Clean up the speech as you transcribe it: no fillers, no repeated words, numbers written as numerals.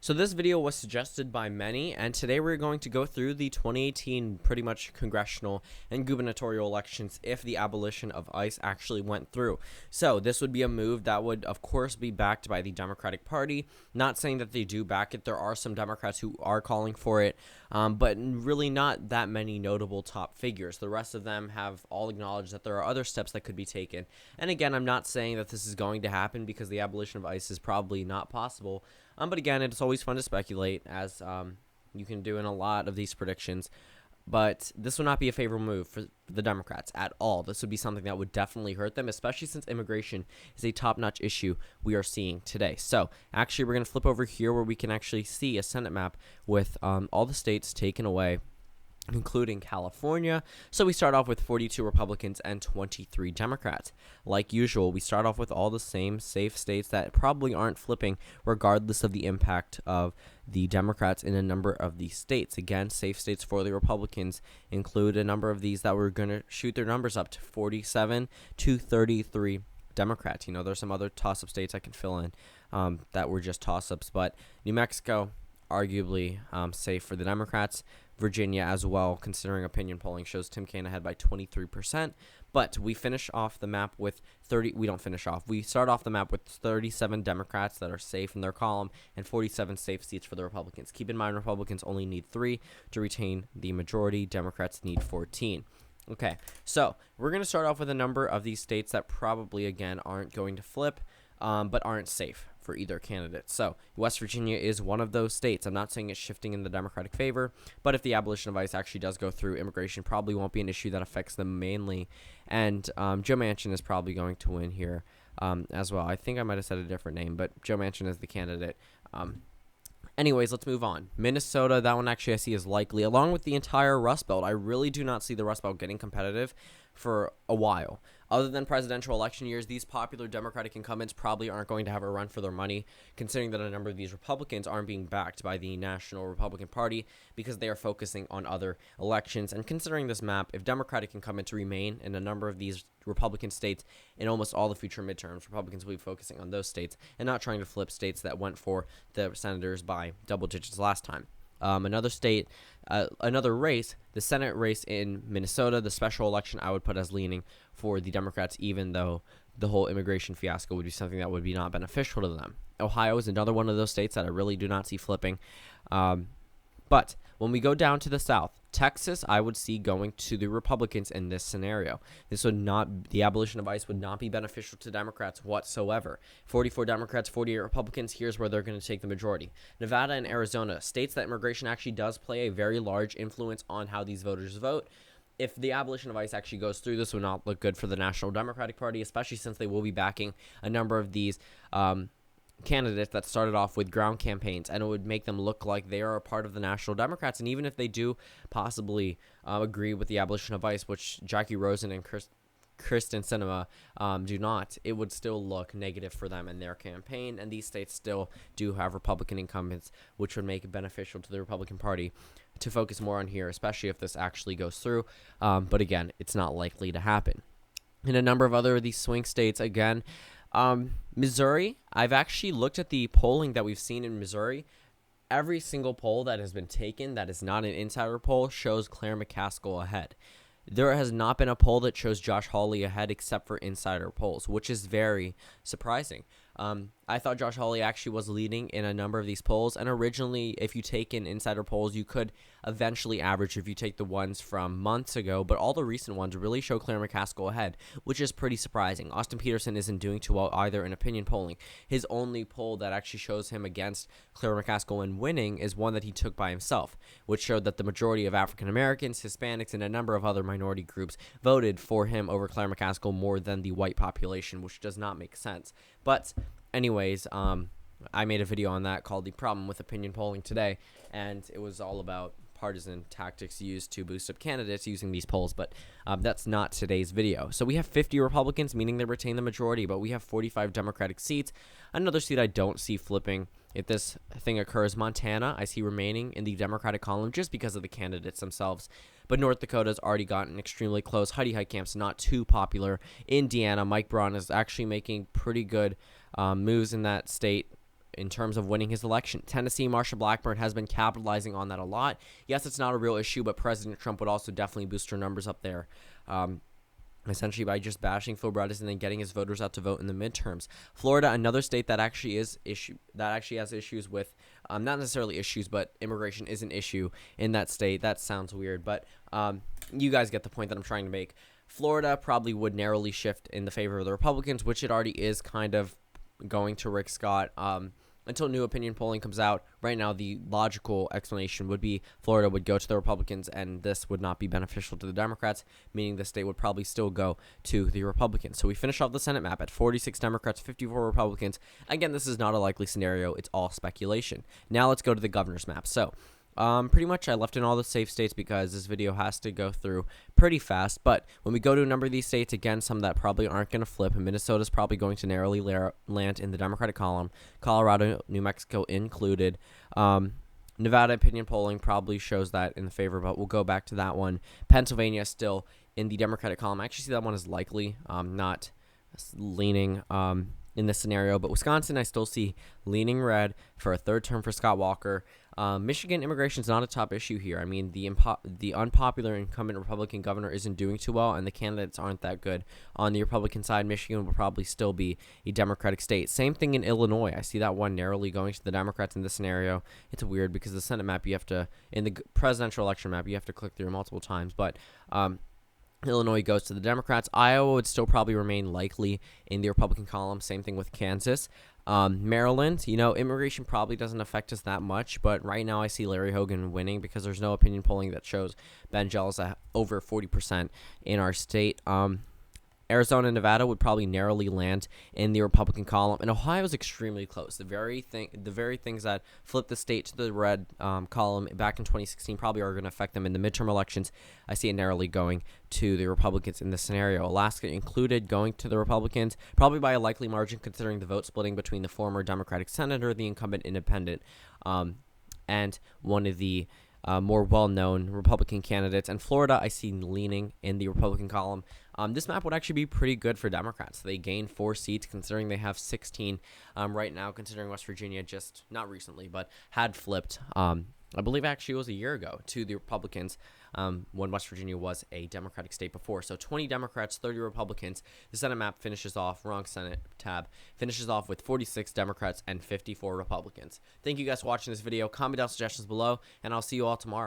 So this video was suggested by many, and today we're going to go through the 2018 pretty much congressional and gubernatorial elections if the abolition of ICE actually went through. So this would be a move that would, of course, be backed by the Democratic Party. Not saying that they do back it. There are some Democrats who are calling for it, but really not that many notable top figures. The rest of them have all acknowledged that there are other steps that could be taken. And again, I'm not saying that this is going to happen because the abolition of ICE is probably not possible. But again, it's always fun to speculate, as you can do in a lot of these predictions. But this would not be a favorable move for the Democrats at all. This would be something that would definitely hurt them, especially since immigration is a top-notch issue we are seeing today. So actually, we're going to flip over here where we can actually see a Senate map with all the states taken away, including California. So we start off with 42 Republicans and 23 Democrats. Like usual, we start off with all the same safe states that probably aren't flipping regardless of the impact of the Democrats in a number of these states. Again, safe states for the Republicans include a number of these that we're going to shoot their numbers up to 47 to 33 Democrats. You know, there's some other toss-up states I can fill in that were just toss-ups, but New Mexico, arguably safe for the Democrats. Virginia as well, considering opinion polling shows Tim Kaine ahead by 23%. But we finish off the map with 30. We don't finish off. We start off the map with 37 Democrats that are safe in their column and 47 safe seats for the Republicans. Keep in mind, Republicans only need 3 to retain the majority. Democrats need 14. Okay, so we're going to start off with a number of these states that probably, again, aren't going to flip, but aren't safe for either candidate. So West Virginia is one of those states. I'm not saying it's shifting in the Democratic favor, but if the abolition of ICE actually does go through, immigration probably won't be an issue that affects them mainly. And Joe Manchin is probably going to win here as well. I think I might have said a different name, but Joe Manchin is the candidate. Anyways, let's move on. Minnesota, that one actually I see is likely. Along with the entire Rust Belt, I really do not see the Rust Belt getting competitive for a while. Other than presidential election years, these popular Democratic incumbents probably aren't going to have a run for their money, considering that a number of these Republicans aren't being backed by the National Republican Party because they are focusing on other elections. And considering this map, if Democratic incumbents remain in a number of these Republican states in almost all the future midterms, Republicans will be focusing on those states and not trying to flip states that went for the senators by double digits last time. Another state, another race, the Senate race in Minnesota, the special election I would put as leaning for the Democrats, even though the whole immigration fiasco would be something that would be not beneficial to them. Ohio is another one of those states that I really do not see flipping. But when we go down to the South, Texas, I would see going to the Republicans in this scenario. The abolition of ICE would not be beneficial to Democrats whatsoever. 44 Democrats, 48 Republicans, here's where they're going to take the majority. Nevada and Arizona, states that immigration actually does play a very large influence on how these voters vote. If the abolition of ICE actually goes through, this would not look good for the National Democratic Party, especially since they will be backing a number of these candidates that started off with ground campaigns, and it would make them look like they are a part of the National Democrats. And even if they do possibly agree with the abolition of ICE, which Jackie Rosen and Kristen Sinema do not, it would still look negative for them in their campaign. And these states still do have Republican incumbents, which would make it beneficial to the Republican Party to focus more on here, especially if this actually goes through. But again, it's not likely to happen. In a number of other of these swing states, again, Missouri, I've actually looked at the polling that we've seen in Missouri. Every single poll that has been taken that is not an insider poll shows Claire McCaskill ahead. There has not been a poll that shows Josh Hawley ahead except for insider polls, which is very surprising. I thought Josh Hawley actually was leading in a number of these polls, and originally, if you take in insider polls, you could eventually average if you take the ones from months ago, but all the recent ones really show Claire McCaskill ahead, which is pretty surprising. Austin Peterson isn't doing too well either in opinion polling. His only poll that actually shows him against Claire McCaskill and winning is one that he took by himself, which showed that the majority of African Americans, Hispanics, and a number of other minority groups voted for him over Claire McCaskill more than the white population, which does not make sense. But anyways, I made a video on that called The Problem with Opinion Polling today, and it was all about partisan tactics used to boost up candidates using these polls, but that's not today's video. So we have 50 Republicans, meaning they retain the majority, but we have 45 Democratic seats. Another seat I don't see flipping if this thing occurs, Montana, I see remaining in the Democratic column just because of the candidates themselves. But North Dakota's already gotten extremely close. Heidi Heitkamp's not too popular. Indiana, Mike Braun is actually making pretty good moves in that state in terms of winning his election. Tennessee, Marsha Blackburn has been capitalizing on that a lot. Yes, it's not a real issue, but President Trump would also definitely boost her numbers up there. Essentially by just bashing Phil Bredesen and then getting his voters out to vote in the midterms. Florida, another state that actually has issues with, not necessarily issues, but immigration is an issue in that state. That sounds weird, but you guys get the point that I'm trying to make. Florida probably would narrowly shift in the favor of the Republicans, which it already is kind of going to Rick Scott. Until new opinion polling comes out, right now the logical explanation would be Florida would go to the Republicans, and this would not be beneficial to the Democrats, meaning the state would probably still go to the Republicans. So we finish off the Senate map at 46 Democrats, 54 Republicans. Again, this is not a likely scenario. It's all speculation. Now let's go to the governor's map. So pretty much I left in all the safe states because this video has to go through pretty fast. But when we go to a number of these states, again, some that probably aren't going to flip. Minnesota's probably going to narrowly land in the Democratic column. Colorado, New Mexico included. Nevada opinion polling probably shows that in the favor, but we'll go back to that one. Pennsylvania still in the Democratic column. I actually see that one as likely, not leaning in this scenario. But Wisconsin, I still see leaning red for a third term for Scott Walker. Michigan immigration is not a top issue here. I mean, the unpopular incumbent Republican governor isn't doing too well, and the candidates aren't that good. On the Republican side, Michigan will probably still be a Democratic state. Same thing in Illinois. I see that one narrowly going to the Democrats in this scenario. It's weird because the Senate map, you have to, in the presidential election map, you have to click through multiple times, but Illinois goes to the Democrats. Iowa would still probably remain likely in the Republican column. Same thing with Kansas. Maryland, immigration probably doesn't affect us that much, but right now I see Larry Hogan winning because there's no opinion polling that shows Ben Jealous at over 40% in our state. Arizona and Nevada would probably narrowly land in the Republican column, and Ohio is extremely close. The very things that flipped the state to the red column back in 2016 probably are going to affect them in the midterm elections. I see it narrowly going to the Republicans in this scenario. Alaska included going to the Republicans, probably by a likely margin considering the vote splitting between the former Democratic senator, the incumbent independent, and one of the more well-known Republican candidates. And Florida, I see leaning in the Republican column. This map would actually be pretty good for Democrats. They gained 4 seats considering they have 16 right now, considering West Virginia just, not recently, but had flipped, I believe actually it was a year ago, to the Republicans when West Virginia was a Democratic state before. So 20 Democrats, 30 Republicans. The Senate map finishes off, wrong Senate tab, finishes off with 46 Democrats and 54 Republicans. Thank you guys for watching this video. Comment down suggestions below, and I'll see you all tomorrow.